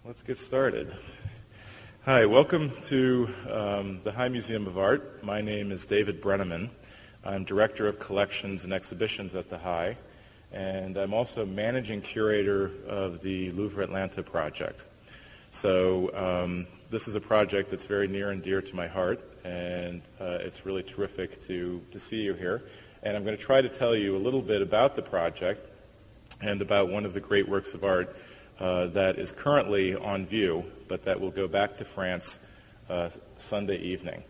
Let's get started. Hi, welcome to the High Museum of Art. My name is David Brenneman. I'm Director of Collections and Exhibitions at the High, and I'm also Managing Curator of the Louvre Atlanta project. So this is a project that's very near and dear to my heart, and it's really terrific to see you here. And I'm going to try to tell you a little bit about the project and about one of the great works of art that is currently on view, but that will go back to France Sunday evening,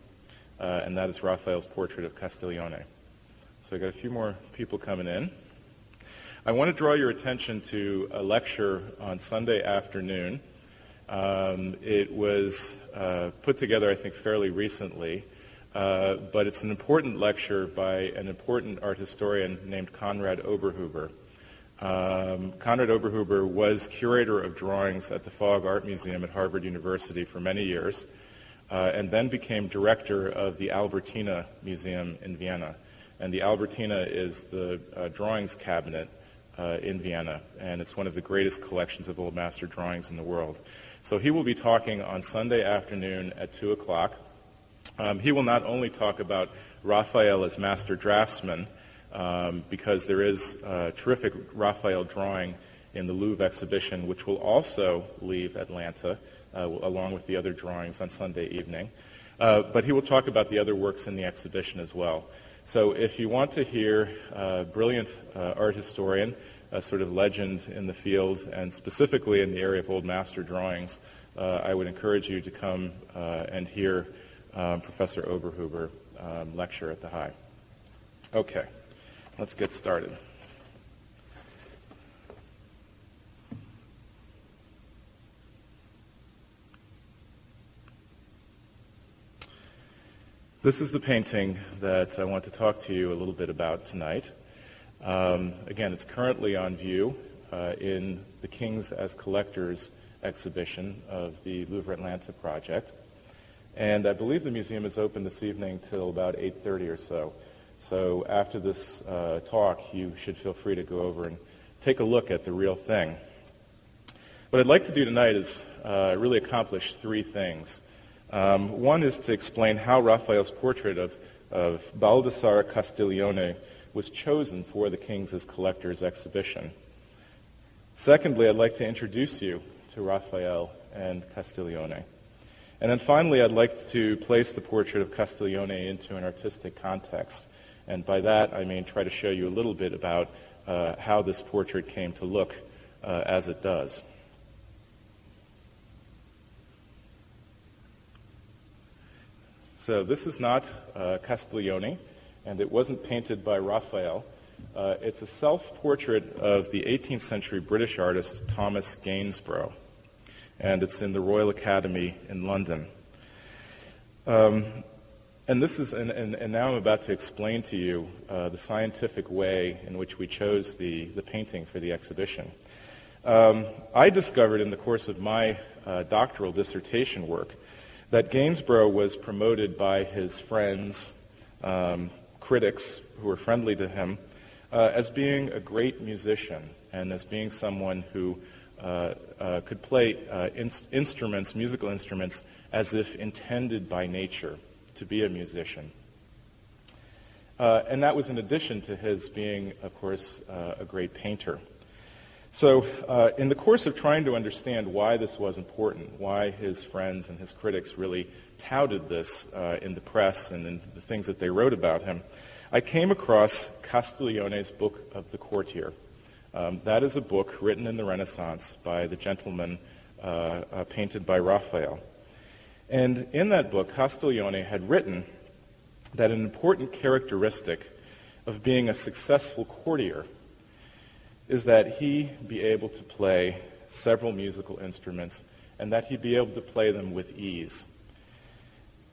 and that is Raphael's portrait of Castiglione. So I've got a few more people coming in. I want to draw your attention to a lecture on Sunday afternoon. It was put together, I think, fairly recently, but it's an important lecture by an important art historian named Konrad Oberhuber. Konrad Oberhuber was curator of drawings at the Fogg Art Museum at Harvard University for many years, and then became director of the Albertina Museum in Vienna. And the Albertina is the drawings cabinet in Vienna, and it's one of the greatest collections of old master drawings in the world. So he will be talking on Sunday afternoon at 2 o'clock. He will not only talk about Raphael as master draftsman, because there is a terrific Raphael drawing in the Louvre exhibition, which will also leave Atlanta, along with the other drawings on Sunday evening. But he will talk about the other works in the exhibition as well. So if you want to hear a brilliant art historian, a sort of legend in the field, and specifically in the area of old master drawings, I would encourage you to come and hear Professor Oberhuber lecture at the High. Okay. Let's get started. This is the painting that I want to talk to you a little bit about tonight. Again, it's currently on view in the Kings as Collectors exhibition of the Louvre Atlanta project. And I believe the museum is open this evening till about 8:30 or so. So after this talk, you should feel free to go over and take a look at the real thing. What I'd like to do tonight is really accomplish three things. One is to explain how Raphael's portrait of Baldassare Castiglione was chosen for the Kings as Collectors exhibition. Secondly, I'd like to introduce you to Raphael and Castiglione. And then finally, I'd like to place the portrait of Castiglione into an artistic context. And by that, I mean try to show you a little bit about how this portrait came to look as it does. So this is not Castiglione, and it wasn't painted by Raphael. It's a self-portrait of the 18th century British artist Thomas Gainsborough, and it's in the Royal Academy in London. And this is, and now I'm about to explain to you the scientific way in which we chose the painting for the exhibition. I discovered in the course of my doctoral dissertation work that Gainsborough was promoted by his friends, critics who were friendly to him, as being a great musician and as being someone who could play instruments, musical instruments, as if intended by nature to be a musician. And that was in addition to his being, of course, a great painter. So in the course of trying to understand why this was important, why his friends and his critics really touted this in the press and in the things that they wrote about him, I came across Castiglione's Book of the Courtier. That is a book written in the Renaissance by the gentleman painted by Raphael. And in that book, Castiglione had written that an important characteristic of being a successful courtier is that he be able to play several musical instruments and that he be able to play them with ease.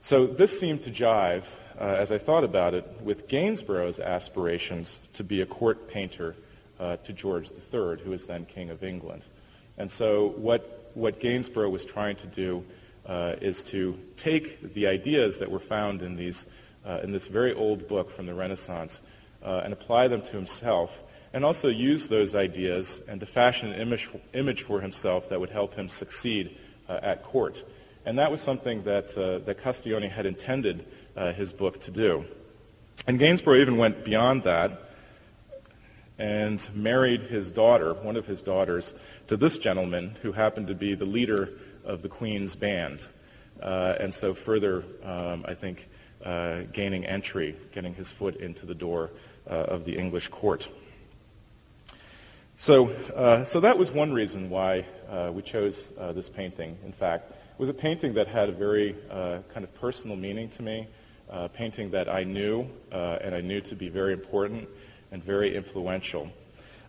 So this seemed to jive, as I thought about it, with Gainsborough's aspirations to be a court painter to George III, who was then King of England. And so what Gainsborough was trying to do is to take the ideas that were found in this very old book from the Renaissance and apply them to himself, and also use those ideas and to fashion an image for himself that would help him succeed at court. And that was something that Castiglione had intended his book to do. And Gainsborough even went beyond that and married his daughter, one of his daughters, to this gentleman who happened to be the leader of the Queen's band. And so further, I think, gaining entry, getting his foot into the door of the English court. So that was one reason why we chose this painting. In fact, it was a painting that had a very kind of personal meaning to me, a painting that I knew, and I knew to be very important and very influential.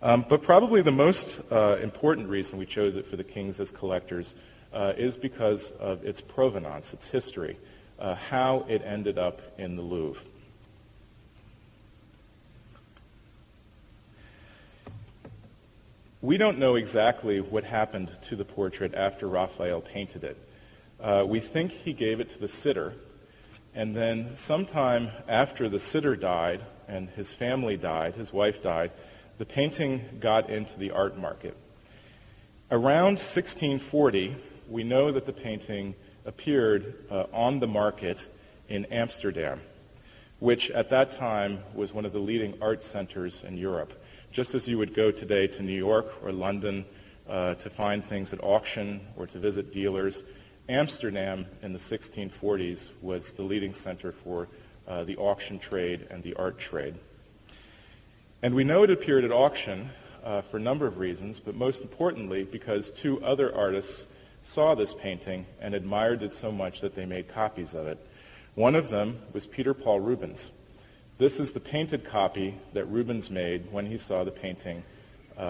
But probably the most important reason we chose it for the Kings as collectors is because of its provenance, its history, how it ended up in the Louvre. We don't know exactly what happened to the portrait after Raphael painted it. We think he gave it to the sitter, and then sometime after the sitter died and his family died, his wife died, the painting got into the art market. Around 1640, we know that the painting appeared on the market in Amsterdam, which at that time was one of the leading art centers in Europe. Just as you would go today to New York or London to find things at auction or to visit dealers, Amsterdam in the 1640s was the leading center for the auction trade and the art trade. And we know it appeared at auction for a number of reasons, but most importantly because two other artists saw this painting and admired it so much that they made copies of it. One of them was Peter Paul Rubens. This is the painted copy that Rubens made when he saw the painting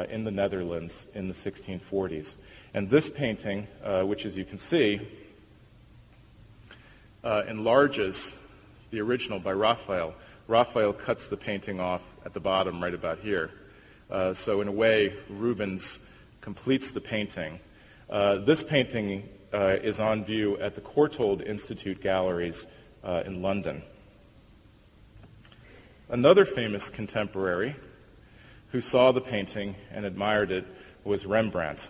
in the Netherlands in the 1640s. And this painting, which as you can see, enlarges the original by Raphael. Raphael cuts the painting off at the bottom right about here. So in a way, Rubens completes the painting. This painting is on view at the Courtauld Institute Galleries in London. Another famous contemporary who saw the painting and admired it was Rembrandt.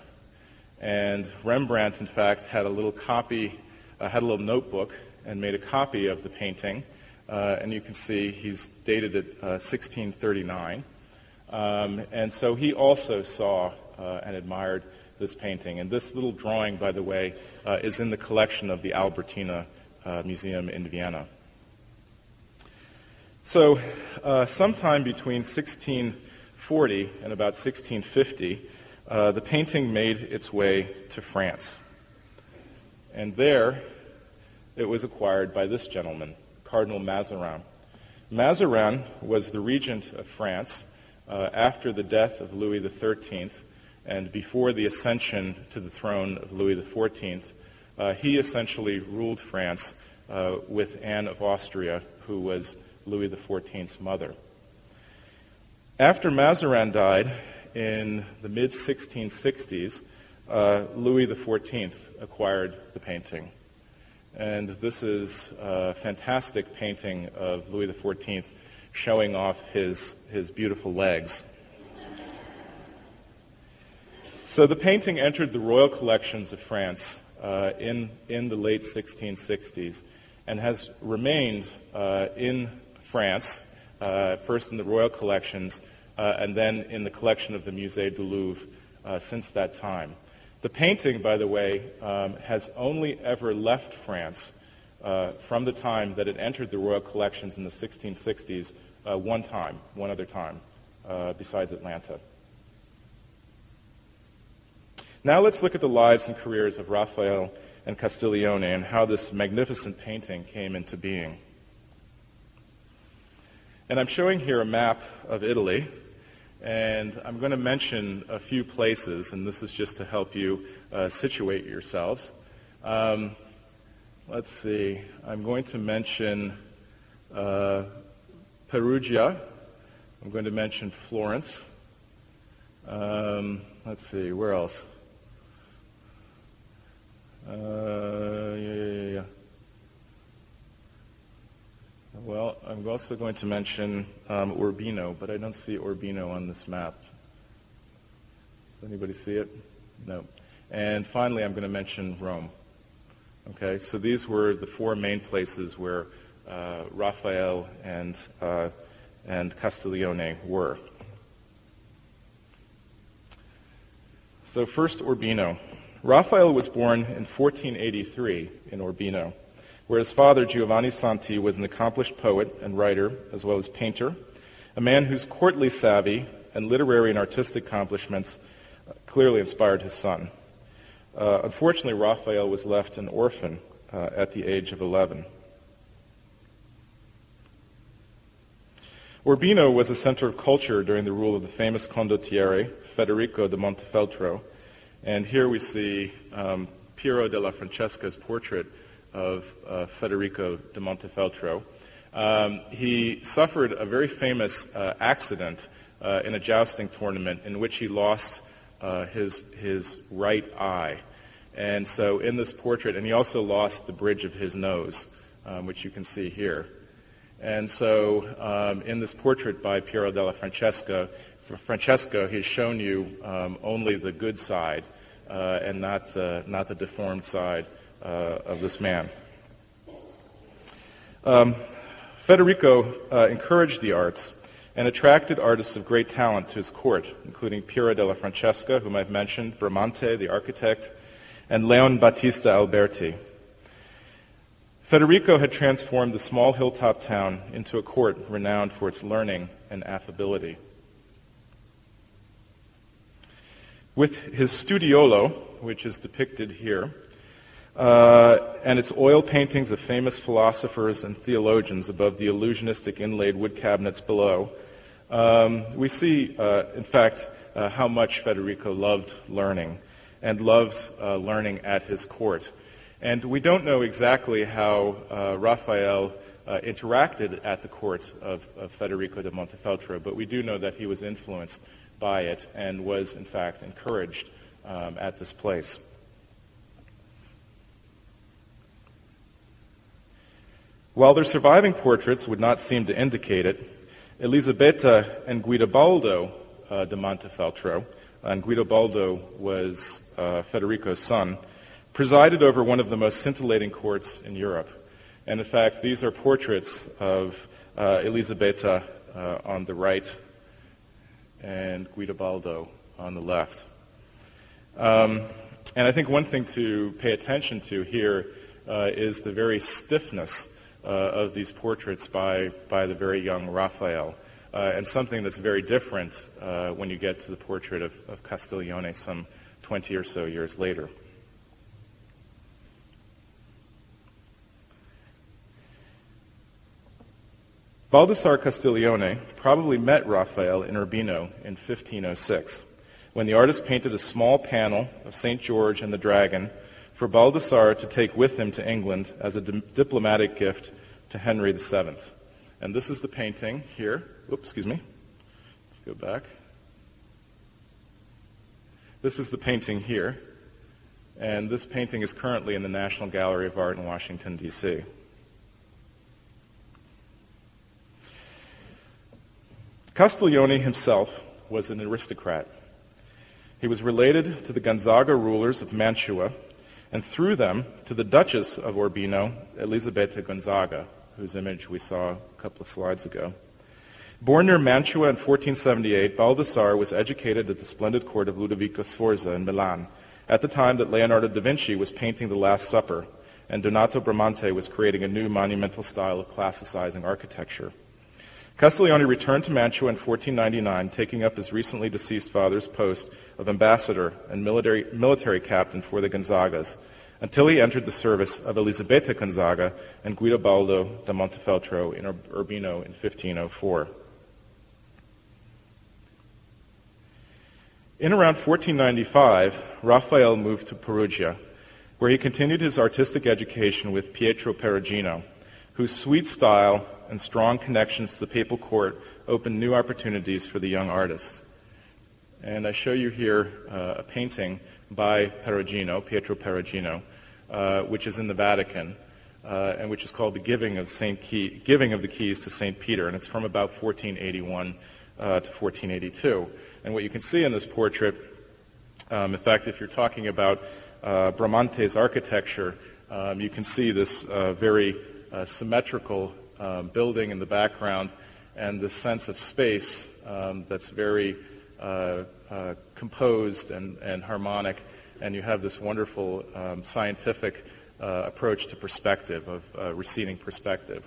And Rembrandt, in fact, had a little copy, had a little notebook and made a copy of the painting. And you can see he's dated it 1639. And so he also saw and admired this painting. And this little drawing, by the way, is in the collection of the Albertina Museum in Vienna. So sometime between 1640 and about 1650, the painting made its way to France. And there it was acquired by this gentleman, Cardinal Mazarin. Mazarin was the regent of France after the death of Louis XIII and before the ascension to the throne of Louis XIV. He essentially ruled France with Anne of Austria, who was Louis XIV's mother. After Mazarin died in the mid-1660s, Louis XIV acquired the painting. And this is a fantastic painting of Louis XIV showing off his beautiful legs. So the painting entered the royal collections of France in the late 1660s and has remained in France, first in the royal collections and then in the collection of the Musée du Louvre since that time. The painting, by the way, has only ever left France from the time that it entered the royal collections in the 1660s one other time, besides Atlanta. Now let's look at the lives and careers of Raphael and Castiglione and how this magnificent painting came into being. And I'm showing here a map of Italy, and I'm going to mention a few places, and this is just to help you situate yourselves. Let's see, I'm going to mention Perugia. I'm going to mention Florence. Let's see, where else? Well, I'm also going to mention Urbino, but I don't see Urbino on this map. Does anybody see it? No. And finally, I'm going to mention Rome. Okay, so these were the four main places where Raphael and Castiglione were. So first, Urbino. Raphael was born in 1483 in Urbino, where his father, Giovanni Santi, was an accomplished poet and writer, as well as painter, a man whose courtly savvy and literary and artistic accomplishments clearly inspired his son. Unfortunately, Raphael was left an orphan at the age of 11. Urbino was a center of culture during the rule of the famous condottiere, Federico da Montefeltro. And here we see Piero della Francesca's portrait of Federico da Montefeltro. He suffered a very famous accident in a jousting tournament in which he lost his right eye. And so in this portrait, and he also lost the bridge of his nose, which you can see here. And so in this portrait by Piero della Francesca, he's shown you only the good side and not the deformed side of this man. Federico encouraged the arts and attracted artists of great talent to his court, including Piero della Francesca, whom I've mentioned, Bramante, the architect, and Leon Battista Alberti. Federico had transformed the small hilltop town into a court renowned for its learning and affability. With his studiolo, which is depicted here, and its oil paintings of famous philosophers and theologians above the illusionistic inlaid wood cabinets below, we see, in fact, how much Federico loved learning and loved learning at his court. And we don't know exactly how Raphael interacted at the court of Federico da Montefeltro, but we do know that he was influenced by it and was, in fact, encouraged at this place. While their surviving portraits would not seem to indicate it, Elisabetta and Guidobaldo da Montefeltro, and Guidobaldo was Federico's son, presided over one of the most scintillating courts in Europe. And in fact, these are portraits of Elisabetta on the right and Guidobaldo on the left. And I think one thing to pay attention to here is the very stiffness of these portraits by the very young Raphael, and something that's very different when you get to the portrait of Castiglione some 20 or so years later. Baldassare Castiglione probably met Raphael in Urbino in 1506, when the artist painted a small panel of St. George and the Dragon for Baldassare to take with him to England as a diplomatic gift to Henry VII. And this is the painting here. Oops, excuse me. Let's go back. This is the painting here. And this painting is currently in the National Gallery of Art in Washington, D.C. Castiglione himself was an aristocrat. He was related to the Gonzaga rulers of Mantua, and through them to the Duchess of Urbino, Elisabetta Gonzaga, whose image we saw a couple of slides ago. Born near Mantua in 1478, Baldassare was educated at the splendid court of Ludovico Sforza in Milan, at the time that Leonardo da Vinci was painting The Last Supper, and Donato Bramante was creating a new monumental style of classicizing architecture. Castiglione returned to Mantua in 1499, taking up his recently deceased father's post of ambassador and military captain for the Gonzagas, until he entered the service of Elisabetta Gonzaga and Guidobaldo da Montefeltro in Urbino in 1504. In around 1495, Raphael moved to Perugia, where he continued his artistic education with Pietro Perugino, whose sweet style and strong connections to the papal court opened new opportunities for the young artist. And I show you here a painting by Perugino, Pietro Perugino, which is in the Vatican, and which is called the Giving of the Keys to St. Peter, and it's from about 1481 to 1482. And what you can see in this portrait, in fact, if you're talking about Bramante's architecture, you can see this very symmetrical building in the background and this sense of space that's very composed and harmonic, and you have this wonderful scientific approach to perspective, of receding perspective.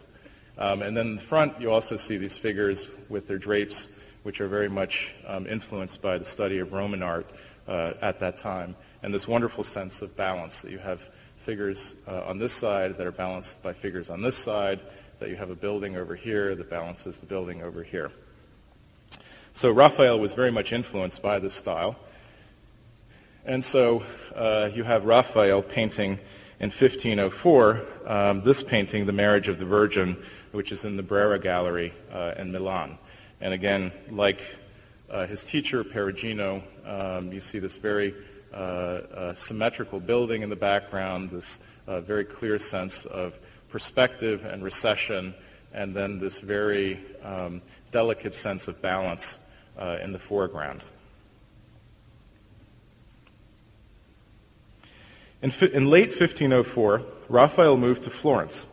And then in the front, you also see these figures with their drapes, which are very much influenced by the study of Roman art at that time, and this wonderful sense of balance, that you have figures on this side that are balanced by figures on this side, that you have a building over here that balances the building over here. So Raphael was very much influenced by this style. And so you have Raphael painting in 1504 this painting, The Marriage of the Virgin, which is in the Brera Gallery in Milan. And again, like his teacher, Perugino, you see this very symmetrical building in the background, this very clear sense of perspective and recession, and then this very delicate sense of balance in the foreground. In late 1504, Raphael moved to Florence,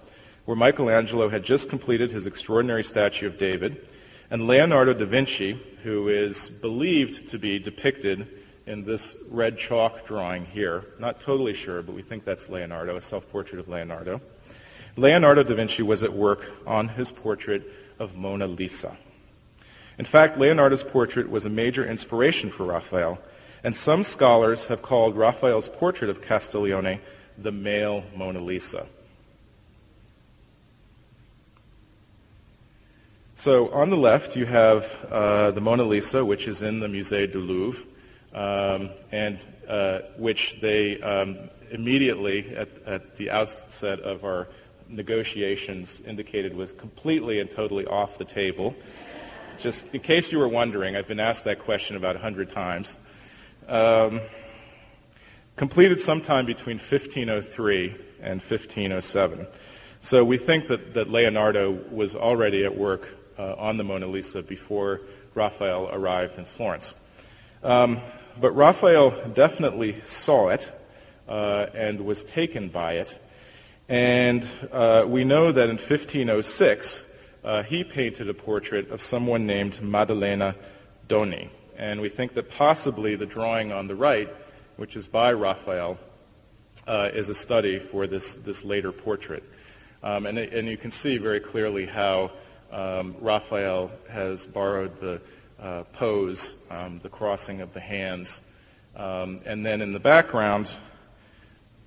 where Michelangelo had just completed his extraordinary statue of David, and Leonardo da Vinci, who is believed to be depicted in this red chalk drawing here. Not totally sure, but we think that's Leonardo, a self-portrait of Leonardo. Leonardo da Vinci was at work on his portrait of Mona Lisa. In fact, Leonardo's portrait was a major inspiration for Raphael, and some scholars have called Raphael's portrait of Castiglione the male Mona Lisa. So on the left, you have the Mona Lisa, which is in the Musée du Louvre, and which they immediately, at the outset of our negotiations, indicated was completely and totally off the table. Just in case you were wondering, I've been asked that question about 100 times. Completed sometime between 1503 and 1507. So we think that Leonardo was already at work on the Mona Lisa before Raphael arrived in Florence. But Raphael definitely saw it and was taken by it. And we know that in 1506, he painted a portrait of someone named Maddalena Doni. And we think that possibly the drawing on the right, which is by Raphael, is a study for this later portrait. And you can see very clearly how Raphael has borrowed the pose, the crossing of the hands. And then in the background,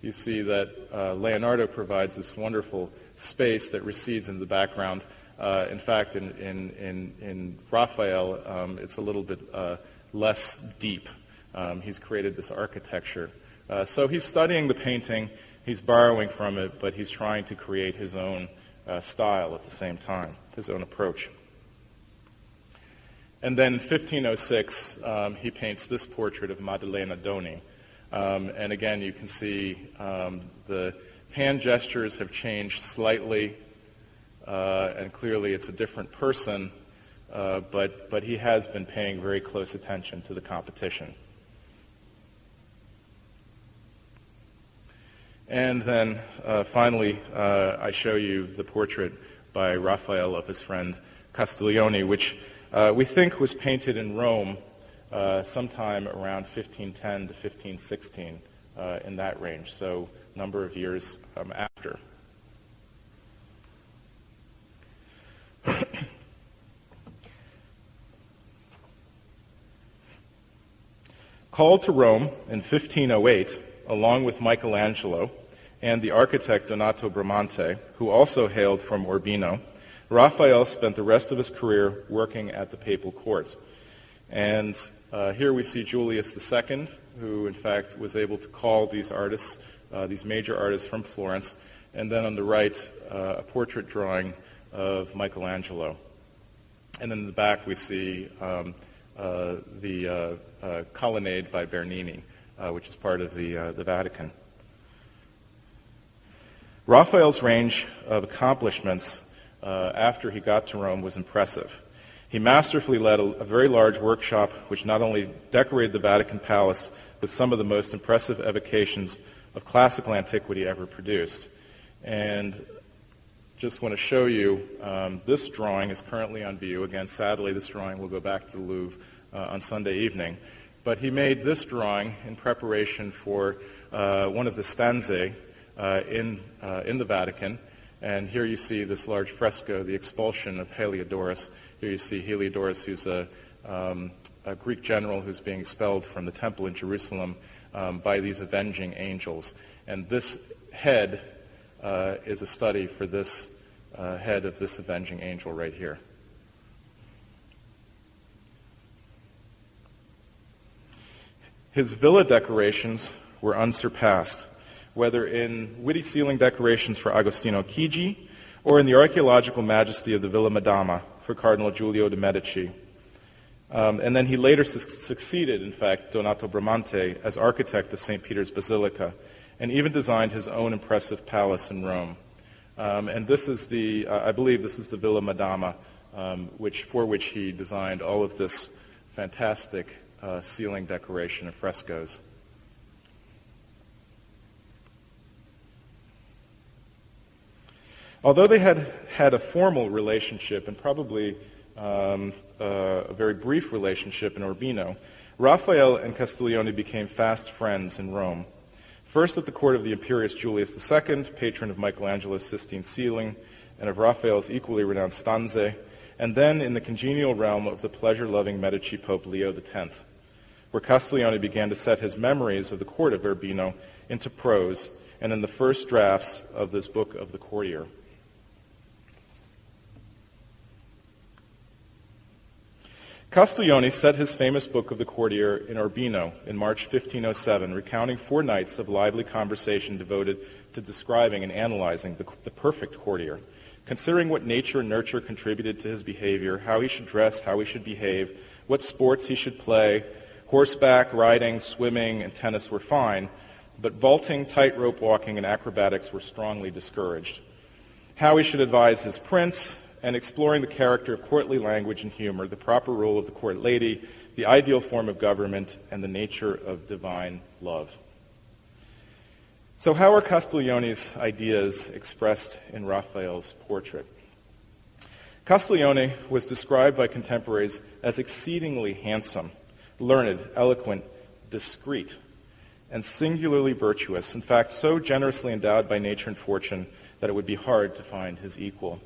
you see that Leonardo provides this wonderful space that recedes into the background. In fact, in Raphael, it's a little bit less deep. He's created this architecture. So he's studying the painting, he's borrowing from it, but he's trying to create his own style at the same time, his own approach. And then in 1506, he paints this portrait of Maddalena Doni. And again, you can see the hand gestures have changed slightly, and clearly it's a different person, but he has been paying very close attention to the competition. And then finally, I show you the portrait by Raphael of his friend Castiglione, which we think was painted in Rome sometime around 1510 to 1516, in that range, so a number of years after. Called to Rome in 1508, along with Michelangelo and the architect Donato Bramante, who also hailed from Urbino, Raphael spent the rest of his career working at the papal court. And here we see Julius II, who in fact was able to call these artists, these major artists from Florence, and then on the right, a portrait drawing of Michelangelo. And in the back we see the colonnade by Bernini, which is part of the Vatican. Raphael's range of accomplishments after he got to Rome was impressive. He masterfully led a very large workshop which not only decorated the Vatican Palace with some of the most impressive evocations of classical antiquity ever produced. And just want to show you, this drawing is currently on view. Again, sadly, this drawing will go back to the Louvre on Sunday evening. But he made this drawing in preparation for one of the stanze in the Vatican. And here you see this large fresco, the expulsion of Heliodorus. Here you see Heliodorus, who's a Greek general who's being expelled from the temple in Jerusalem by these avenging angels. And this head is a study for this head of this avenging angel right here. His villa decorations were unsurpassed, whether in witty ceiling decorations for Agostino Chigi or in the archaeological majesty of the Villa Madama for Cardinal Giulio de' Medici. And then he later succeeded, in fact, Donato Bramante as architect of St. Peter's Basilica, and even designed his own impressive palace in Rome. And this is I believe this is the Villa Madama, for which he designed all of this fantastic ceiling decoration and frescoes. Although they had had a formal relationship and probably a very brief relationship in Urbino, Raphael and Castiglione became fast friends in Rome. First at the court of the imperious Julius II, patron of Michelangelo's Sistine ceiling and of Raphael's equally renowned stanze, and then in the congenial realm of the pleasure-loving Medici Pope Leo X, where Castiglione began to set his memories of the court of Urbino into prose and in the first drafts of this book of the courtier. Castiglione set his famous book of the courtier in Urbino in March 1507, recounting 4 nights of lively conversation devoted to describing and analyzing the perfect courtier, considering what nature and nurture contributed to his behavior, how he should dress, how he should behave, what sports he should play. Horseback, riding, swimming, and tennis were fine, but vaulting, tightrope walking, and acrobatics were strongly discouraged. How he should advise his prince, and exploring the character of courtly language and humor, the proper role of the court lady, the ideal form of government, and the nature of divine love. So how are Castiglione's ideas expressed in Raphael's portrait? Castiglione was described by contemporaries as exceedingly handsome, learned, eloquent, discreet, and singularly virtuous, in fact, so generously endowed by nature and fortune that it would be hard to find his equal.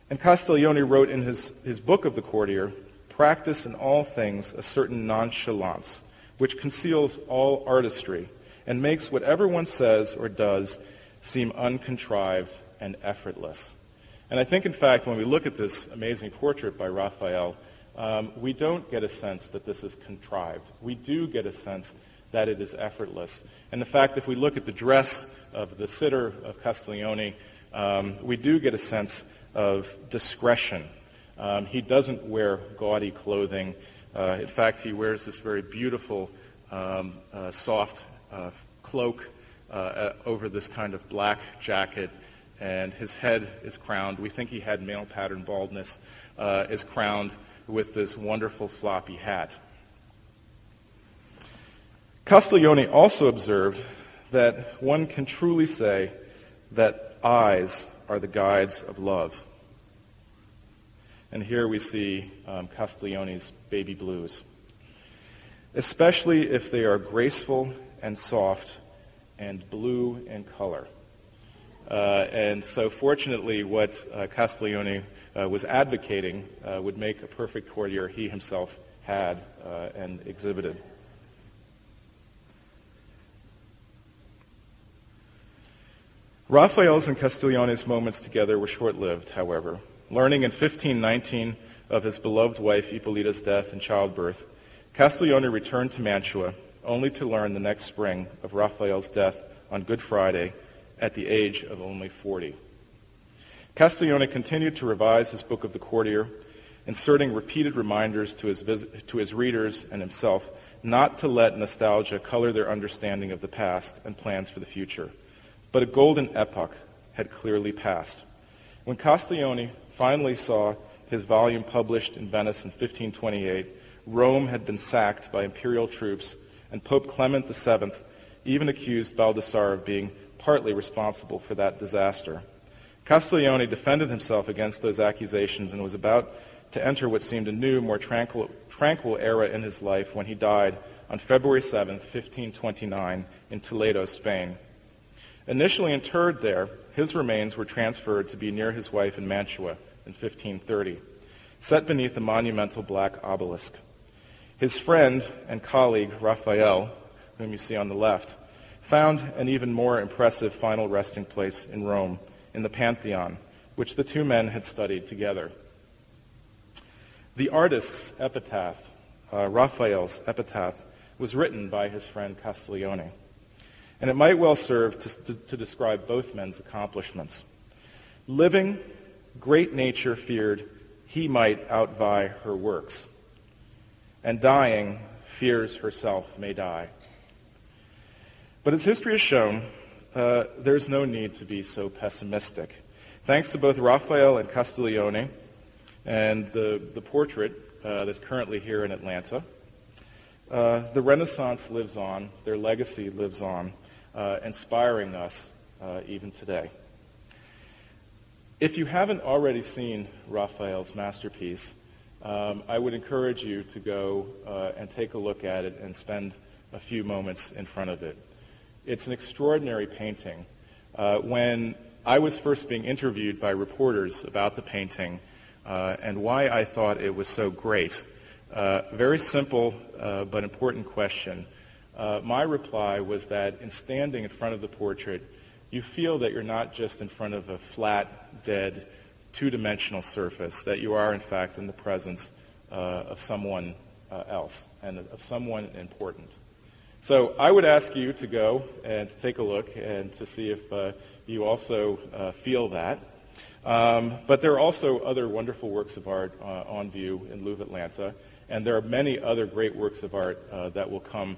And Castiglione wrote in his book of the courtier, "Practice in all things a certain nonchalance, which conceals all artistry, and makes whatever one says or does seem uncontrived and effortless." And I think, in fact, when we look at this amazing portrait by Raphael, we don't get a sense that this is contrived. We do get a sense that it is effortless. And in fact, if we look at the dress of the sitter of Castiglione, we do get a sense of discretion. He doesn't wear gaudy clothing. In fact, he wears this very beautiful, soft cloak over this kind of black jacket, and his head is crowned. We think he had male pattern baldness, is crowned with this wonderful floppy hat. Castiglione also observed that one can truly say that eyes are the guides of love. And here we see Castiglione's baby blues, especially if they are graceful and soft and blue in color. And so fortunately what Castiglione was advocating would make a perfect courtier he himself had and exhibited. Raphael's and Castiglione's moments together were short-lived, however. Learning in 1519 of his beloved wife Ippolita's death and childbirth, Castiglione returned to Mantua, only to learn the next spring of Raphael's death on Good Friday at the age of only 40. Castiglione continued to revise his book of the courtier, inserting repeated reminders to his readers and himself not to let nostalgia color their understanding of the past and plans for the future, But a golden epoch had clearly passed. When Castiglione finally saw his volume published in Venice in 1528, Rome had been sacked by imperial troops, and Pope Clement VII even accused Baldassare of being partly responsible for that disaster. Castiglione defended himself against those accusations and was about to enter what seemed a new, more tranquil era in his life when he died on February 7th, 1529, in Toledo, Spain. Initially interred there, his remains were transferred to be near his wife in Mantua in 1530, set beneath a monumental black obelisk. His friend and colleague, Raphael, whom you see on the left, found an even more impressive final resting place in Rome, in the Pantheon, which the two men had studied together. The artist's epitaph, Raphael's epitaph, was written by his friend Castiglione, and it might well serve to describe both men's accomplishments. Living, great nature feared he might outvie her works, and dying fears herself may die. But as history has shown, there's no need to be so pessimistic. Thanks to both Raphael and Castiglione and the portrait that's currently here in Atlanta, the Renaissance lives on, their legacy lives on, inspiring us even today. If you haven't already seen Raphael's masterpiece, I would encourage you to go and take a look at it and spend a few moments in front of it. It's an extraordinary painting. When I was first being interviewed by reporters about the painting and why I thought it was so great, very simple but important question. My reply was that in standing in front of the portrait, you feel that you're not just in front of a flat, dead, two-dimensional surface, that you are, in fact, in the presence of someone else and of someone important. So I would ask you to go and to take a look and to see if you also feel that. But there are also other wonderful works of art on view in Louvre, Atlanta, and there are many other great works of art that will come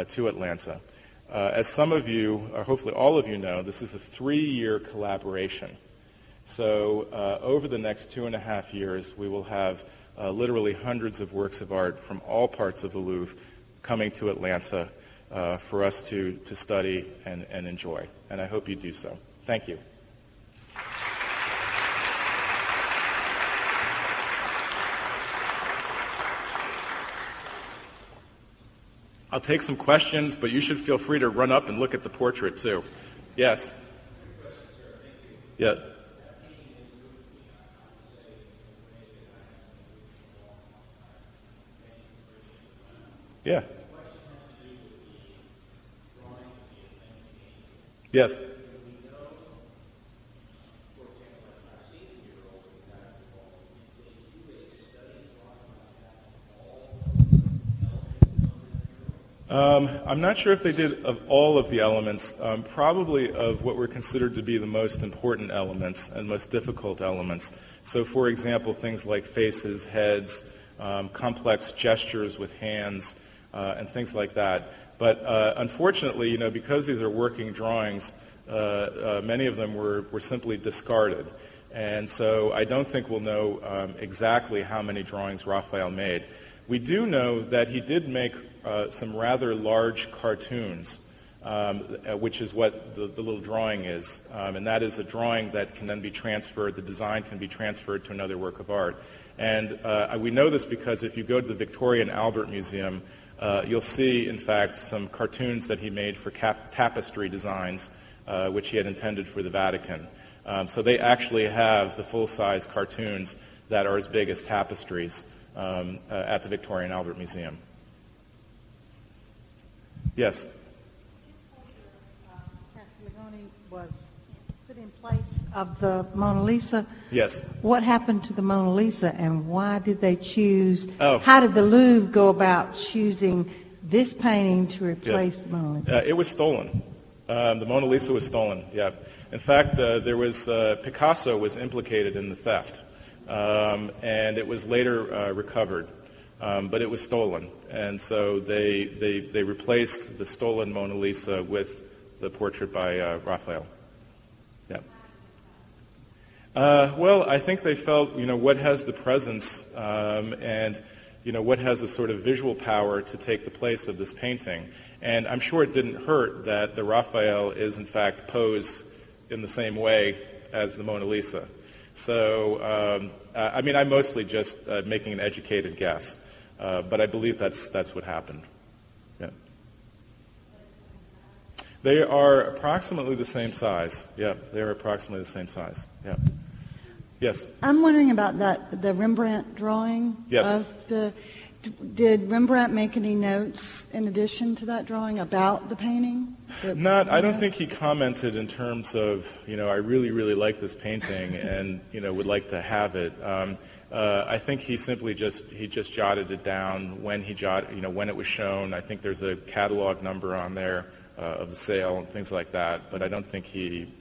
to Atlanta. As some of you, or hopefully all of you know, this is a 3-year collaboration. So over the next 2.5 years, we will have literally hundreds of works of art from all parts of the Louvre coming to Atlanta for us to study and enjoy. And I hope you do so. Thank you. I'll take some questions, but you should feel free to run up and look at the portrait too. Yes? Yeah. Yeah. Yes. I'm not sure if they did of all of the elements, probably of what were considered to be the most important elements and most difficult elements. So, for example, things like faces, heads, complex gestures with hands, and things like that. But unfortunately, because these are working drawings, many of them were simply discarded. And so I don't think we'll know exactly how many drawings Raphael made. We do know that he did make some rather large cartoons, which is what the little drawing is. And that is a drawing that can then be transferred, the design can be transferred to another work of art. And we know this because if you go to the Victoria and Albert Museum, you'll see, in fact, some cartoons that he made for tapestry designs, which he had intended for the Vatican. So they actually have the full-size cartoons that are as big as tapestries at the Victoria and Albert Museum. Yes? Castiglione was put in place of the Mona Lisa. Yes. What happened to the Mona Lisa, and why did they choose? Oh. How did the Louvre go about choosing this painting to replace the Mona Lisa? It was stolen. The Mona Lisa was stolen. Yeah. In fact, there was Picasso was implicated in the theft, and it was later recovered. But it was stolen, and so they replaced the stolen Mona Lisa with the portrait by Raphael. Well, I think they felt, what has the presence and, what has the sort of visual power to take the place of this painting. And I'm sure it didn't hurt that the Raphael is, in fact, posed in the same way as the Mona Lisa. So, I'm mostly just making an educated guess, but I believe that's what happened. Yeah. They are approximately the same size. Yeah, they're approximately the same size. Yeah. Yes. I'm wondering about the Rembrandt drawing. Yes. Did Rembrandt make any notes in addition to that drawing about the painting? I don't think he commented in terms of, I really, really like this painting and, would like to have it. I think he simply just jotted it down when when it was shown. I think there's a catalog number on there of the sale and things like that, but I don't think he,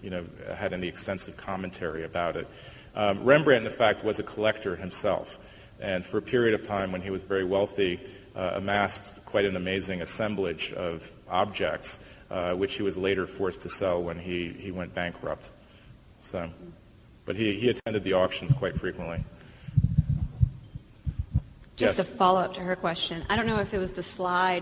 had any extensive commentary about it. Rembrandt, in fact, was a collector himself, and for a period of time when he was very wealthy, amassed quite an amazing assemblage of objects, which he was later forced to sell when he went bankrupt. So, but he attended the auctions quite frequently. Just Yes. a follow-up to her question. I don't know if it was the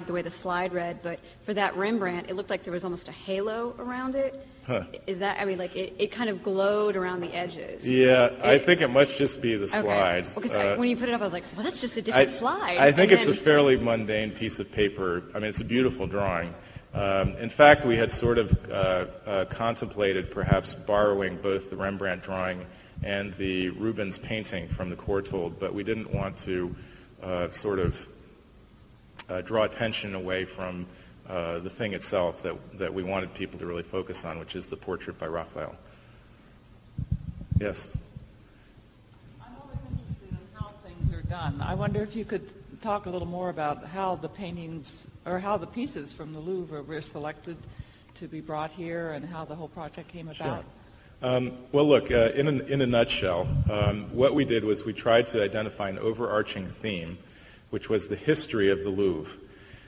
way the slide read, but for that Rembrandt, it looked like there was almost a halo around it. Huh. Is that, it kind of glowed around the edges. Yeah, I think it must just be the slide. Okay. Because when you put it up, I was like, well, that's just a different slide. I think it's a fairly mundane piece of paper. It's a beautiful drawing. In fact, we had sort of contemplated perhaps borrowing both the Rembrandt drawing and the Rubens painting from the Courtauld, but we didn't want to draw attention away from the thing itself that we wanted people to really focus on, which is the portrait by Raphael. Yes? I'm always interested in how things are done. I wonder if you could talk a little more about how the paintings or how the pieces from the Louvre were selected to be brought here and how the whole project came about. Well, look, in a nutshell, what we did was we tried to identify an overarching theme, which was the history of the Louvre.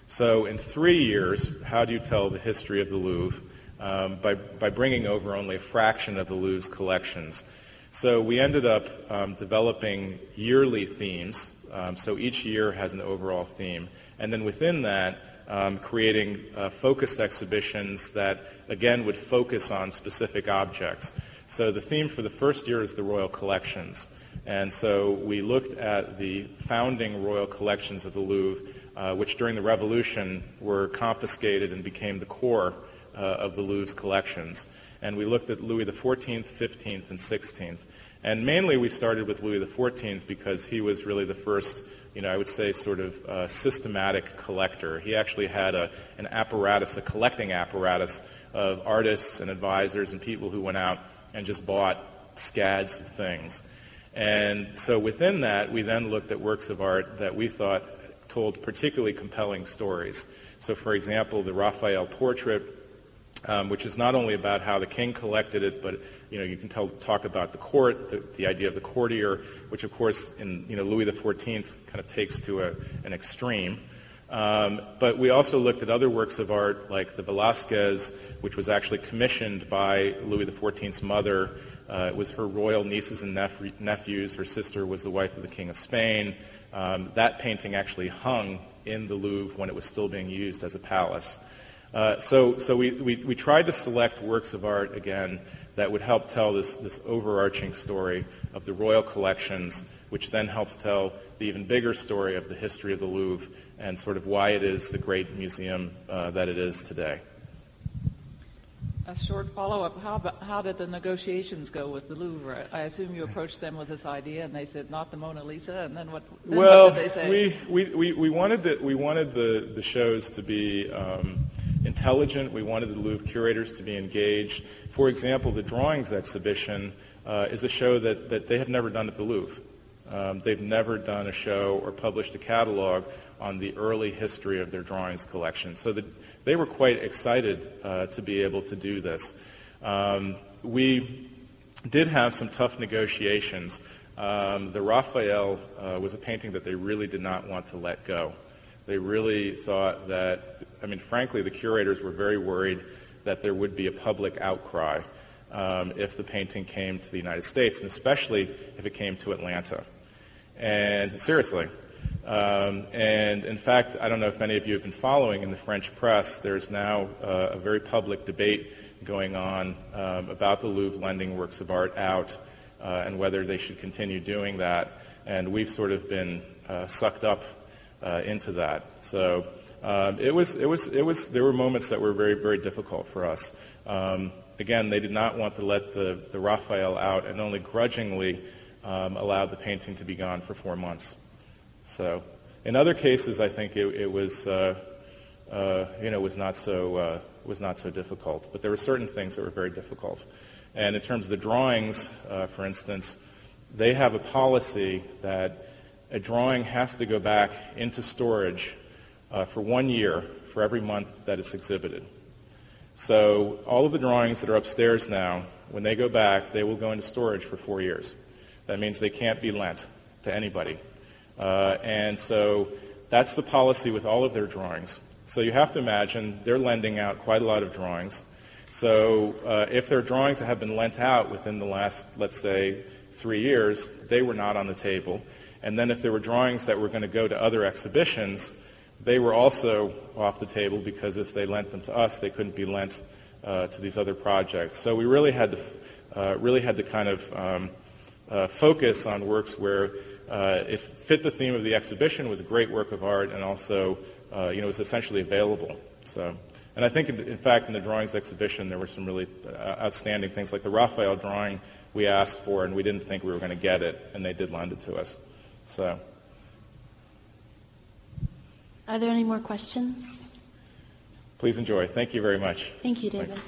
So in 3 years, how do you tell the history of the Louvre? By bringing over only a fraction of the Louvre's collections. So we ended up developing yearly themes. So each year has an overall theme. And then within that, creating focused exhibitions that, again, would focus on specific objects. So the theme for the first year is the royal collections. And so we looked at the founding royal collections of the Louvre, which during the Revolution were confiscated and became the core of the Louvre's collections. And we looked at Louis XIV, XV, and XVI. And mainly we started with Louis XIV because he was really the first, I would say, sort of systematic collector. He actually had an apparatus, a collecting apparatus of artists and advisors and people who went out and just bought scads of things. And so within that, we then looked at works of art that we thought told particularly compelling stories. So, for example, the Raphael portrait, which is not only about how the king collected it, but you can talk about the court, the idea of the courtier, which of course in Louis XIV kind of takes to an extreme. But we also looked at other works of art like the Velázquez, which was actually commissioned by Louis XIV's mother. It was her royal nieces and nephews. Her sister was the wife of the King of Spain. That painting actually hung in the Louvre when it was still being used as a palace. So we tried to select works of art, again, that would help tell this overarching story of the royal collections, which then helps tell the even bigger story of the history of the Louvre and sort of why it is the great museum that it is today. A short follow-up. How did the negotiations go with the Louvre? I assume you approached them with this idea, and they said not the Mona Lisa. And then what? What did they say? we wanted the shows to be intelligent. We wanted the Louvre curators to be engaged. For example, the drawings exhibition is a show that they have never done at the Louvre. They've never done a show or published a catalog on the early history of their drawings collection. So they were quite excited to be able to do this. We did have some tough negotiations. The Raphael was a painting that they really did not want to let go. They really thought that, frankly, the curators were very worried that there would be a public outcry. if the painting came to the United States, and especially if it came to Atlanta. And seriously. And in fact, I don't know if any of you have been following in the French press, there's now a very public debate going on about the Louvre lending works of art out and whether they should continue doing that. And we've sort of been sucked up into that. So there were moments that were very, very difficult for us. Again, they did not want to let the Raphael out and only grudgingly allowed the painting to be gone for 4 months. So in other cases, I think it was not so difficult. But there were certain things that were very difficult. And in terms of the drawings, for instance, they have a policy that a drawing has to go back into storage for 1 year for every month that it's exhibited. So all of the drawings that are upstairs now, when they go back, they will go into storage for 4 years. That means they can't be lent to anybody. And so that's the policy with all of their drawings. So you have to imagine they're lending out quite a lot of drawings. So if there are drawings that have been lent out within the last, let's say, 3 years, they were not on the table. And then if there were drawings that were going to go to other exhibitions, they were also off the table because if they lent them to us, they couldn't be lent to these other projects. So we really had to kind of focus on works where it fit the theme of the exhibition, was a great work of art, and also was essentially available. So, and I think, in fact, in the drawings exhibition, there were some really outstanding things, like the Raphael drawing we asked for, and we didn't think we were going to get it, and they did lend it to us. So, are there any more questions? Please enjoy. Thank you very much. Thank you, David. Thanks.